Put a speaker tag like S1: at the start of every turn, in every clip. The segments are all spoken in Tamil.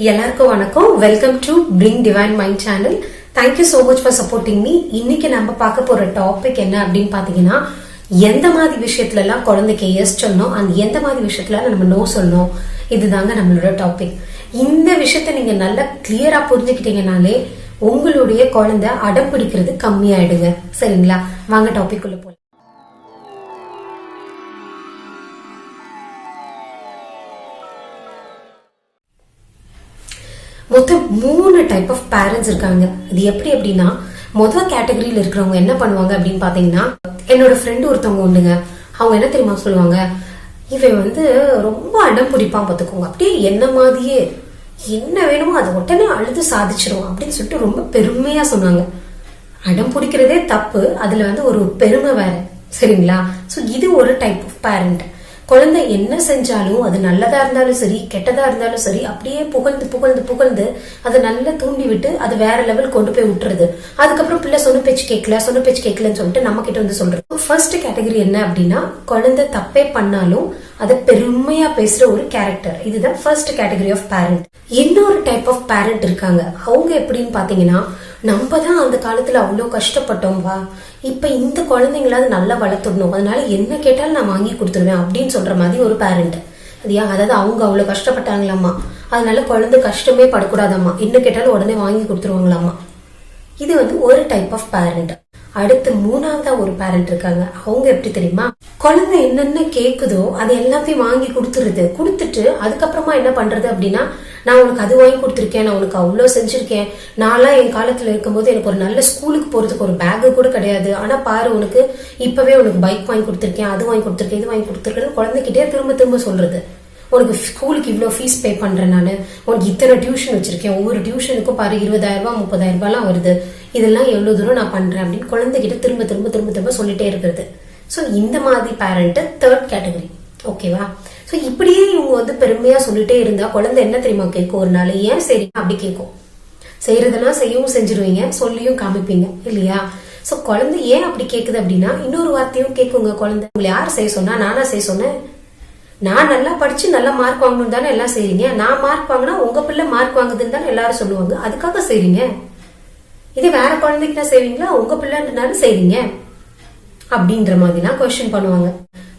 S1: எல்லாருக்கும் வணக்கம். Welcome to bring divine mind channel. Thank you so much for supporting me. இன்னைக்கு நம்ம பார்க்க போற டாபிக் என்ன அப்படின்னு பாத்தீங்கன்னா, எந்த மாதிரி விஷயத்துல எல்லாம் குழந்தைக்கு எஸ் சொல்லணும், அந்த எந்த மாதிரி விஷயத்துல நம்ம நோ சொல்லணும், இதுதாங்க நம்மளோட டாபிக். இந்த விஷயத்த நீங்க நல்லா கிளியரா புரிஞ்சுக்கிட்டீங்கனாலே உங்களுடைய குழந்தை அடம் பிடிக்கிறது கம்மியாயிடுங்க. சரிங்களா? வாங்க டாபிக் உள்ள போலாம். மொத்தம் 3 டைப் ஆஃப் பேரண்ட்ஸ் இருக்காங்க. இது எப்படி அப்படின்னா, முதல் கேட்டகரியில இருக்கிறவங்க என்ன பண்ணுவாங்க அப்படின்னு பாத்தீங்கன்னா, என்னோட ஃப்ரெண்டு ஒருத்தவங்க உண்டுங்க. அவங்க என்ன தெரியுமா சொல்லுவாங்க, இவன் ரொம்ப அடம் பிடிப்பான் பாத்துக்கோங்க, அப்படியே என்ன மாதிரியே என்ன வேணுமோ அதை உடனே அழுது சாதிச்சிருவான் அப்படின்னு சொல்லிட்டு ரொம்ப பெருமையா சொன்னாங்க. அடம் பிடிக்கிறதே தப்பு, அதுல ஒரு பெருமை வேற. சரிங்களா? சோ இது ஒரு டைப் ஆஃப் பேரண்ட். குழந்தை என்ன செஞ்சாலும் அது நல்லதா இருந்தாலும் சரி கெட்டதா இருந்தாலும் சரி அப்படியே புகழ்ந்து புகழ்ந்து புகழ்ந்து அதை நல்லா தூண்டி விட்டு அது வேற லெவல் கொண்டு போய் விட்டுறது. அதுக்கப்புறம் பிள்ளை சொன்ன பேச்சு கேட்கலன்னு சொல்லிட்டு நம்ம கிட்ட சொல்றது. ஃபர்ஸ்ட் கேட்டகரி என்ன அப்படின்னா, குழந்தை தப்பே பண்ணாலும் அதை பெருமையா பேசுற ஒரு கேரக்டர். இதுதான் ஃபர்ஸ்ட் கேட்டகரி ஆஃப் பேரண்ட். இன்னொரு டைப் ஆஃப் பேரண்ட் இருக்காங்க. அவங்க எப்படின்னு பாத்தீங்கன்னா, நம்ம தான் அந்த காலத்துல அவ்வளவு கஷ்டப்பட்டோம் வா, இப்ப இந்த குழந்தைங்களாவது நல்லா வளர்த்துடணும், அதனால என்ன கேட்டாலும் நான் வாங்கி கொடுத்துருவேன் அப்படின்னு சொல்ற மாதிரி ஒரு பேரண்ட். அதுயா, அதாவது அவங்க அவ்வளவு கஷ்டப்பட்டாங்களாமா, அதனால குழந்தை கஷ்டமே படக்கூடாதாம்மா, என்ன கேட்டாலும் உடனே வாங்கி கொடுத்துருவாங்களாமா. இது ஒரு டைப் ஆஃப் பேரண்ட். அடுத்து மூணாவதா ஒரு பேரண்ட் இருக்காங்க. அவங்க எப்படி தெரியுமா, குழந்தை என்னென்ன கேக்குதோ அது எல்லாத்தையும் வாங்கி கொடுத்துட்டு அதுக்கப்புறமா என்ன பண்றது அப்படின்னா, நான் உனக்கு அது வாங்கி கொடுத்துருக்கேன், நான் உனக்கு அவ்வளவு செஞ்சிருக்கேன், நான்லாம் என் காலத்துல இருக்கும்போது எனக்கு ஒரு நல்ல ஸ்கூலுக்கு போறதுக்கு ஒரு பேக் கூட கிடையாது, ஆனா பாரு உனக்கு இப்பவே உனக்கு பைக் வாங்கி கொடுத்துருக்கேன், அது வாங்கி கொடுத்துருக்கேன், இது வாங்கி கொடுத்துருக்கேன்னு குழந்தைகிட்டே திரும்ப திரும்ப சொல்றது. உனக்கு ஸ்கூலுக்கு இவ்வளவு ஃபீஸ் பே பண்றேன், நானு உனக்கு இத்தனை டியூஷன் வச்சிருக்கேன், ஒவ்வொரு டியூஷனுக்கும் பாரு 20,000 ரூபாய் 30,000 ரூபாய்லாம் வருது, இதெல்லாம் எவ்வளவு தூரம் நான் பண்றேன் அப்படின்னு குழந்தைகிட்ட திரும்ப திரும்ப திரும்ப திரும்ப சொல்லிட்டே இருக்கிறது. சோ இந்த மாதிரி பேரண்ட் தேர்ட் கேட்டகரி. ஓகேவா? சோ இப்படியே இவங்க பெருமையா சொல்லிட்டே இருந்தா குழந்தை என்ன தெரியுமா கேட்கும், ஒரு நாள் ஏன் சரி அப்படி கேட்கும். செய்யறதெல்லாம் செய்யவும் செஞ்சிருவீங்க, சொல்லியும் காமிப்பீங்க இல்லையா? சோ குழந்தை ஏன் அப்படி கேக்குது அப்படின்னா, இன்னொரு வார்த்தையும் கேட்குங்க குழந்தை. உங்களை யார் செய்ய சொன்னா, நானா செய்ய சொன்னேன், நான் நல்லா படிச்சு நல்ல மார்க் வாங்கணும் தானே எல்லாம் செய்றீங்க, நான் மார்க் வாங்கினா உங்க பிள்ளை மார்க் வாங்குதுன்னு தானே எல்லாரும் சொல்லுவாங்க, அதுக்காக செய்றீங்க. இது வேற குழந்தைக்கு தான் செய்வீங்களா, உங்க பிள்ளைன்றனாலும் செய்றீங்க அப்படின்ற மாதிரிலாம் கொஸ்டின் பண்ணுவாங்க.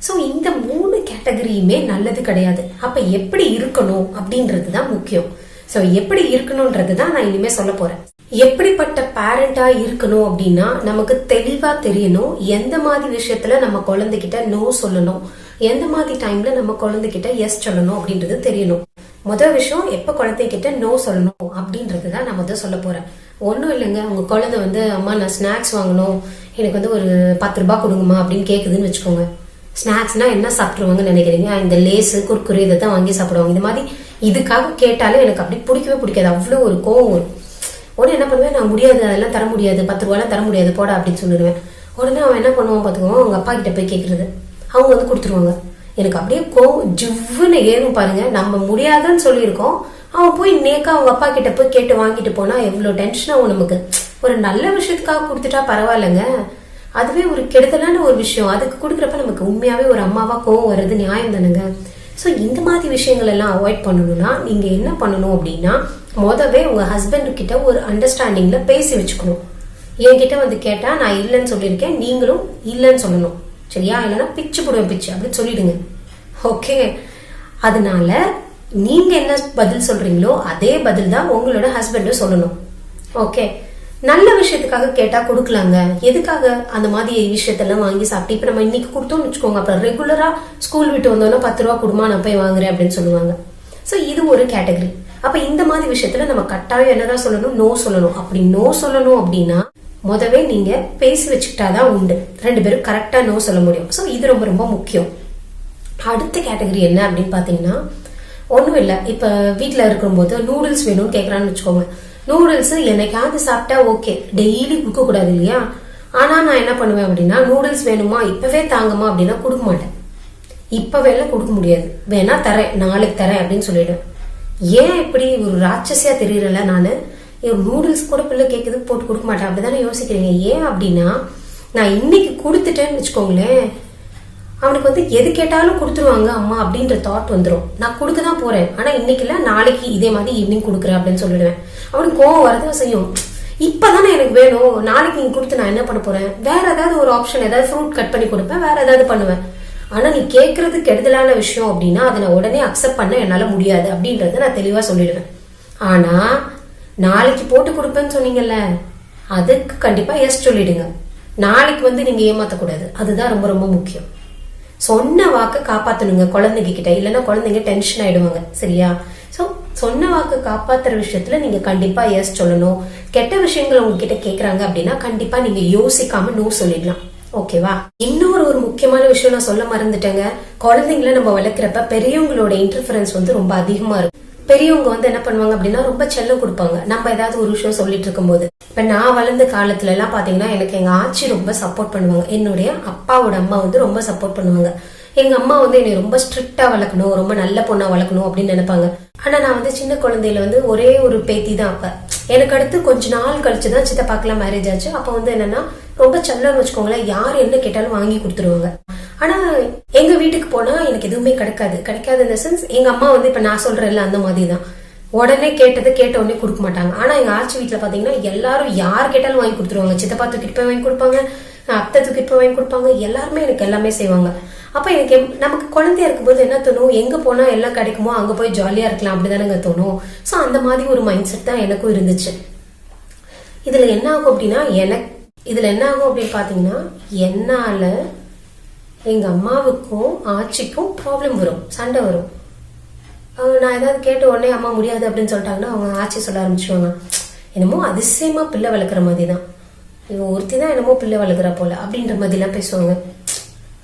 S1: சோ இந்த 3 கேட்டகரியுமே நல்லது கிடையாது. அப்ப எப்படி இருக்கணும் அப்படின்றதுதான் முக்கியம். சோ எப்படி இருக்கணும்ன்றதுதான் நான் இனிமே சொல்ல போறேன். எப்படிப்பட்ட பேரண்டா இருக்கணும் அப்படின்னா, நமக்கு தெளிவா தெரியணும் எந்த மாதிரி விஷயத்துல நம்ம குழந்தைகிட்ட நோ சொல்லணும், எந்த மாதிரி டைம்ல நம்ம குழந்தைகிட்ட எஸ் சொல்லணும் அப்படின்றது தெரியணும். முதல் விஷயம், எப்ப குழந்தைகிட்ட நோ சொல்லணும் அப்படின்றதுதான் நான் முதல் சொல்ல போறேன். ஒன்னும் இல்லைங்க, உங்க குழந்தை அம்மா நான் ஸ்நாக்ஸ் வாங்கணும், எனக்கு ஒரு 10 ரூபாய் கொடுங்கம்மா அப்படின்னு கேக்குதுன்னு வச்சுக்கோங்க. ஸ்நாக்ஸ்னா என்ன சாப்பிட்டுருவாங்கன்னு நினைக்கிறீங்க? இந்த லேசு குர்குரே இதை தான் வாங்கி சாப்பிடுவாங்க. இந்த மாதிரி இதுக்காக கேட்டாலே எனக்கு அப்படி பிடிக்கவே பிடிக்காது, அவ்வளவு ஒரு கோவம் வரும். உடனே என்ன பண்ணுவேன், நான் முடியாது, அதெல்லாம் தர முடியாது, 10 ரூபாய்லாம் தர முடியாது போடா அப்படின்னு சொல்லிடுவேன். உடனே அவன் என்ன பண்ணுவான் பாத்துக்கோ, அவங்க அப்பா கிட்ட போய் கேக்குறது, அவங்க கொடுத்துருவாங்க. எனக்கு அப்படியே கோவம் ஜிவ்வுன்னு ஏறும் பாருங்க. நம்ம முடியாதுன்னு சொல்லியிருக்கோம், அவன் போய் நேக்கா அவங்க அப்பா கிட்ட போய் கேட்டு வாங்கிட்டு போனா எவ்வளவு டென்ஷன் ஆகும் நமக்கு. ஒரு நல்ல விஷயத்துக்காக கொடுத்துட்டா பரவாயில்லைங்க, அதுவே ஒரு கெடுதலான ஒரு விஷயம், அதுக்கு கொடுக்குறப்ப நமக்கு உண்மையாவே ஒரு அம்மாவா கோவம் வர்றது நியாயம் தானுங்க. சோ இந்த மாதிரி விஷயங்கள் எல்லாம் அவாய்ட் பண்ணணும்னா நீங்க என்ன பண்ணணும் அப்படின்னா, முதவே உங்க ஹஸ்பண்ட் கிட்ட ஒரு அண்டர்ஸ்டாண்டிங்ல பேசி வச்சுக்கணும். என்கிட்ட கேட்டா நான் இல்லைன்னு சொல்லியிருக்கேன், நீங்களும் இல்லைன்னு சொல்லணும். சரியா? இல்லைன்னா பிச்சு போடுவேன் பிச்சு அப்படின்னு சொல்லிடுங்க. ஓகே? அதனால நீங்க என்ன பதில் சொல்றீங்களோ அதே பதில் தான் உங்களோட ஹஸ்பண்டும் சொல்லணும். ஓகே? நல்ல விஷயத்துக்காக கேட்டா கொடுக்கலாங்க, எதுக்காக அந்த மாதிரி விஷயத்தெல்லாம் வாங்கி சாப்பிட்டு இப்ப நம்ம இன்னைக்கு கொடுத்தோம்னு வச்சுக்கோங்க, அப்புறம் ரெகுலரா ஸ்கூல் விட்டு வந்தோம்னா 10 ரூபா கொடுமா நான் போய் வாங்குறேன் அப்படின்னு சொல்லுவாங்க. சோ இது ஒரு கேட்டகரி. அப்ப இந்த மாதிரி விஷயத்துல நம்ம கட்டாயம் என்னதான் சொல்லணும், நோ சொல்லணும். அப்படி நோ சொல்லணும் அப்படின்னா முதவே நீங்க பேசி வச்சுக்கிட்டாதான் உண்டு, 2 பேரும் கரெக்டா நோ சொல்ல முடியும். சோ இது ரொம்ப ரொம்ப முக்கியம். அடுத்த கேட்டகரி என்ன அப்படின்னு பாத்தீங்கன்னா, ஒண்ணும் இல்ல, இப்ப வீட்டுல இருக்கும்போது நூடுல்ஸ் வேணும்னு கேக்குறான்னு வச்சுக்கோங்க. நூடுல்ஸ் என்னைக்காவது சாப்பிட்டா ஓகே, டெய்லி கொடுக்க கூடாது இல்லையா? ஆனா நான் என்ன பண்ணுவேன் அப்படின்னா, நூடுல்ஸ் வேணுமா இப்பவே தாங்கம்மா அப்படின்னா கொடுக்க மாட்டேன். இப்பவே எல்லாம் கொடுக்க முடியாது, வேணா தரேன், நாளைக்கு தரேன் அப்படின்னு சொல்லிடுவேன். ஏன் இப்படி ஒரு ராட்சசியா தெரியறல நானு? நூடுல்ஸ் கூட பிள்ளை கேக்குது போட்டு கொடுக்க மாட்டேன் அப்படிதானே யோசிக்கிறீங்க. ஏன் அப்படின்னா, நான் இன்னைக்கு கொடுத்துட்டேன்னு வச்சுக்கோங்களேன், அவனுக்கு வந்து எது கேட்டாலும் கொடுத்துருவாங்க அம்மா அப்படின்ற தாட் வந்துடும். நான் கொடுக்க தான் போறேன், ஆனா இன்னைக்கு இல்ல நாளைக்கு இதே மாதிரி ஈவினிங் கொடுக்குறேன் அப்படின்னு சொல்லிடுவேன். அவனுக்கு கோவம் வரதான் செய்யும். இப்பதானே எனக்கு வேணும், நாளைக்கு நீங்க கொடுத்து நான் என்ன பண்ண போறேன், வேற ஏதாவது ஒரு ஆப்ஷன், ஏதாவது ஃப்ரூட் கட் பண்ணி கொடுப்பேன், வேற ஏதாவது பண்ணுவேன். ஆனா நீ கேட்கறது கெடுதலான விஷயம் அப்படின்னா அதை நான் உடனே அக்செப்ட் பண்ண என்னால முடியாது அப்படின்றத நான் தெளிவா சொல்லிடுவேன். ஆனா நாளைக்கு போட்டு கொடுப்பேன்னு சொன்னீங்கல்ல, அதுக்கு கண்டிப்பா எஸ் சொல்லிடுங்க. நாளைக்கு வந்து நீங்க ஏமாத்தக்கூடாது, அதுதான் ரொம்ப ரொம்ப முக்கியம். சொன்ன வாக்கு காப்பாத்தணுங்க குழந்தைங்க கிட்ட, இல்லைன்னா குழந்தைங்க டென்ஷன் ஆயிடுவாங்க. சரியா? சோ சொன்ன வாக்கு காப்பாத்துற விஷயத்துல நீங்க கண்டிப்பா எஸ் சொல்லணும். கெட்ட விஷயங்கள் உங்ககிட்ட கேக்குறாங்க அப்படின்னா கண்டிப்பா நீங்க யோசிக்காம நோ சொல்லிடலாம். ஓகேவா? இன்னொரு ஒரு முக்கியமான விஷயம் நான் சொல்ல மறந்துட்டேங்க. குழந்தைங்களை நம்ம வளர்க்குறப்ப பெரியவங்களோட இன்டர்ஃபரன்ஸ் வந்து ரொம்ப அதிகமா இருக்கும். பெரியவங்க வந்து என்ன பண்ணுவாங்க அப்படின்னா ரொம்ப செல்லம் கொடுப்பாங்க நம்ம ஏதாவது ஒரு விஷயம் சொல்லிட்டு இருக்கும் போது. இப்ப நான் வளர்ந்த காலத்துல எல்லாம் பாத்தீங்கன்னா எனக்கு எங்க ஆச்சி ரொம்ப சப்போர்ட் பண்ணுவாங்க. என்னுடைய அப்பாவோட அம்மா வந்து ரொம்ப சப்போர்ட் பண்ணுவாங்க. எங்க அம்மா வந்து என்னை ரொம்ப ஸ்ட்ரிக்டா வளர்க்கணும், ரொம்ப நல்ல பொண்ணா வளர்க்கணும் அப்படின்னு நினைப்பாங்க. ஆனா நான் வந்து சின்ன குழந்தையில வந்து ஒரே ஒரு பேத்தி தான். அப்ப எனக்கு அடுத்து கொஞ்ச நாள் கழிச்சுதான் சித்தப்பாக்கெல்லாம் மேரேஜ் ஆச்சு. அப்ப வந்து என்னன்னா ரொம்ப செல்லம்னு வச்சுக்கோங்களேன், யார் என்ன கேட்டாலும் வாங்கி கொடுத்துருவாங்க. ஆனா எங்க வீட்டுக்கு போனா எனக்கு எதுவுமே கிடைக்காது இந்த சென்ஸ். எங்க அம்மா வந்து இப்ப நான் சொல்றேன்ல அந்த மாதிரிதான், உடனே கேட்டதை கேட்ட உடனே கொடுக்க மாட்டாங்க. ஆனா எங்க ஆச்சி வீட்டுல பாத்தீங்கன்னா எல்லாரும் யார் கேட்டாலும் வாங்கி கொடுத்துருவாங்க. சித்தப்பா தூக்கிட்டு போய் வாங்கி கொடுப்பாங்க, அத்தை தூக்கிட்டு போய் வாங்கி கொடுப்பாங்க, எல்லாருமே எனக்கு எல்லாமே செய்வாங்க. அப்ப எனக்கு நமக்கு குழந்தையா இருக்கும்போது என்ன தோணும், எங்க போனா எல்லாம் கிடைக்குமோ அங்க போய் ஜாலியா இருக்கலாம் அப்படிதானங்க தோணும். சோ அந்த மாதிரி ஒரு மைண்ட் செட் தான் எனக்கும் இருந்துச்சு. இதுல என்ன ஆகும் அப்படின்னா அப்படின்னு பாத்தீங்கன்னா என்னால எங்க அம்மாவுக்கும் ஆச்சிக்கும் ப்ராப்ளம் வரும், சண்டை வரும். நான் ஏதாவது கேட்ட உடனே அம்மா முடியாது அப்படின்னு சொல்லிட்டாங்கன்னா அவங்க ஆட்சி சொல்ல ஆரம்பிச்சுவாங்க, என்னமோ அதிசயமா பிள்ளை வளர்க்குற மாதிரி தான், இவன் ஒருத்தி தான் என்னமோ பிள்ளை வளர்க்குற போல அப்படின்ற மாதிரி எல்லாம் பேசுவாங்க.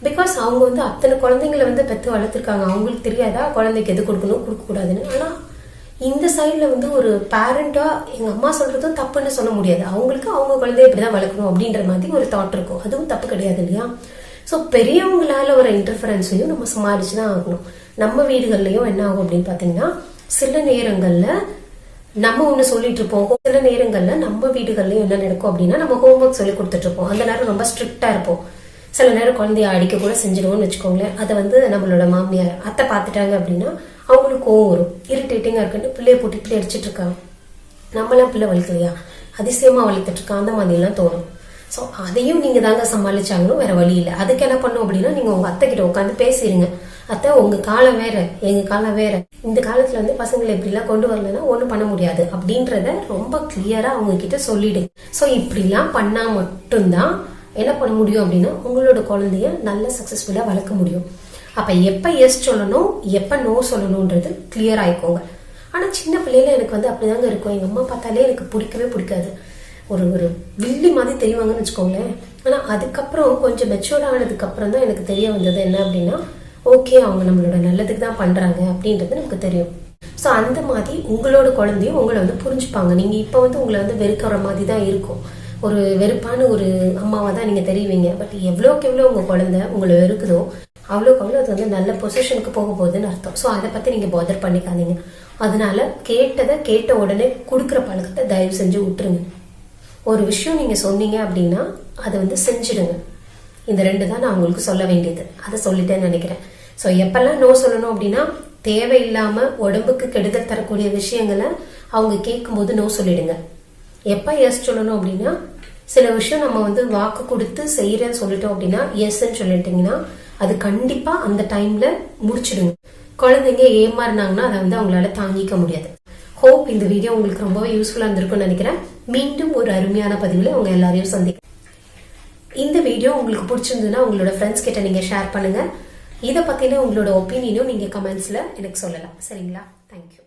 S1: பிகாஸ் அவங்க வந்து அத்தனை குழந்தைங்களை வந்து பெற்று வளர்த்துருக்காங்க. அவங்களுக்கு தெரியாதா குழந்தைக்கு எது கொடுக்கணும் கொடுக்க கூடாதுன்னு. ஆனா இந்த சைட்ல வந்து ஒரு பேரண்டா எங்க அம்மா சொல்றதும் தப்புன்னு சொல்ல முடியாது. அவங்களுக்கு அவங்க குழந்தைய இப்படிதான் வளர்க்கணும் அப்படின்ற மாதிரி ஒரு தாட் இருக்கும். அதுவும் தப்பு கிடையாது இல்லையா? சோ பெரியவங்களால ஒரு இன்டர்ஃபரன்ஸையும் நம்ம சமாளிச்சுதான் ஆகணும். நம்ம வீடுகள்லயும் என்ன ஆகும் அப்படின்னு பாத்தீங்கன்னா சில நேரங்கள்ல நம்ம ஒண்ணு சொல்லிட்டு இருப்போம், சில நேரங்கள்ல நம்ம வீடுகள்லயும் என்ன நடக்கும் அப்படின்னா நம்ம ஹோம்ஒர்க் சொல்லி கொடுத்துட்டு இருப்போம். அந்த நேரம் ரொம்ப ஸ்ட்ரிக்டா இருப்போம். சில நேரம் குழந்தைய அடிக்க கூட செஞ்சிடுவோம்னு வச்சுக்கோங்களேன். அதை வந்து நம்மளோட மாமியார் அத்தை பார்த்துட்டாங்க அப்படின்னா அவங்களுக்கு கோவம் வரும், இரிட்டேட்டிங்கா இருக்குன்னு பிள்ளைய போட்டு இப்படி அடிச்சிட்டு இருக்காங்க, நம்மளாம் பிள்ளை வளர்க்கலையா, அதிசயமா வளர்த்துட்டு இருக்கா, அந்த மாதிரி எல்லாம் தோணும். சோ அதையும் நீங்க தாங்க சமாளிச்சாங்கன்னு வேற வழி இல்லை. அதுக்கு என்ன பண்ணும் அப்படின்னா நீங்க உங்க அத்தை கிட்ட உட்காந்து பேசிடுங்க. அத்தை உங்க காலம் வேற எங்க காலம் வேற, இந்த காலத்துல வந்து பசங்களை இப்படி எல்லாம் கொண்டு வரலன்னா ஒண்ணும் பண்ண முடியாது அப்படின்றத ரொம்ப கிளியரா அவங்க கிட்ட சொல்லிடுங்க. சோ இப்படி எல்லாம் பண்ணா மட்டும்தான் என்ன பண்ண முடியும் அப்படின்னா உங்களோட குழந்தைய நல்ல சக்சஸ்ஃபுல்லா வளர்க்க முடியும். அப்ப எப்ப எஸ் சொல்லணும் எப்ப நோ சொல்லணும்ன்றது கிளியர் ஆயிக்கோங்க. ஆனா சின்ன பிள்ளையில எனக்கு வந்து அப்படிதாங்க இருக்கும். எங்க அம்மா பார்த்தாலே எனக்கு பிடிக்கவே பிடிக்காது, ஒரு வில்லி மாதிரி தெரிவாங்கன்னு வச்சுக்கோங்களேன். ஆனா அதுக்கப்புறம் கொஞ்சம் மெச்சூர்ட் ஆனதுக்கு அப்புறம் தான் எனக்கு தெரிய வந்தது என்ன அப்படின்னா ஓகே அவங்க நம்மளோட நல்லதுக்கு தான் பண்றாங்க அப்படின்றது நமக்கு தெரியும். சோ அந்த மாதிரி உங்களோட குழந்தையும் உங்களை வந்து புரிஞ்சுப்பாங்க. நீங்க இப்ப வந்து உங்களை வந்து வெறுக்கிற மாதிரி தான் இருக்கும், ஒரு வெறுப்பான ஒரு அம்மாவா தான் நீங்க தெரிவிங்க. பட் எவ்வளவுக்கு எவ்வளவு உங்க குழந்தை உங்களை வெறுக்குதோ அவ்வளோக்கு அவ்வளோ அது வந்து நல்ல பொசிஷனுக்கு போக போகுதுன்னு அர்த்தம். ஸோ அதை பத்தி நீங்க பாதர் பண்ணிக்காதீங்க. அதனால கேட்டதை கேட்ட உடனே கொடுக்குற பழக்கத்தை தயவு செஞ்சு விட்டுருங்க. ஒரு விஷயம் நீங்க சொன்னீங்க அப்படின்னா அதை வந்து செஞ்சிடுங்க. இந்த ரெண்டு தான் நான் உங்களுக்கு சொல்ல வேண்டியது, அதை சொல்லிட்டேன்னு நினைக்கிறேன். ஸோ எப்பெல்லாம் நோ சொல்லணும் அப்படின்னா தேவையில்லாம உடம்புக்கு கெடுதல் தரக்கூடிய விஷயங்களை அவங்க கேட்கும் போது நோ சொல்லிடுங்க. எப்ப எஸ் சொல்லணும் அப்படின்னா சில விஷயம் நம்ம வந்து வாக்கு கொடுத்து செய்யறேன்னு சொல்லிட்டோம் அப்படின்னா எஸ்ன்னு சொல்லிட்டீங்கன்னா அது கண்டிப்பா அந்த டைம்ல முடிச்சிடுங்க. குழந்தைங்க ஏமாறினாங்கன்னா அதை வந்து அவங்களால தாங்கிக்க முடியாது. ஹோப் இந்த வீடியோ உங்களுக்கு ரொம்பவே யூஸ்ஃபுல்லா இருந்திருக்கும்னு நினைக்கிறேன். மீண்டும் ஒரு அருமையான பதிவுல உங்க எல்லாரையும் சந்திக்கிறேன். இந்த வீடியோ உங்களுக்கு பிடிச்சிருந்ததுன்னா உங்களோட ஃப்ரெண்ட்ஸ் கிட்ட நீங்க ஷேர் பண்ணுங்க. இதை பத்தின உங்களோட ஒப்பீனியனும் நீங்க கமெண்ட்ஸ்ல எனக்கு சொல்லலாம். சரிங்களா? தேங்க்யூ.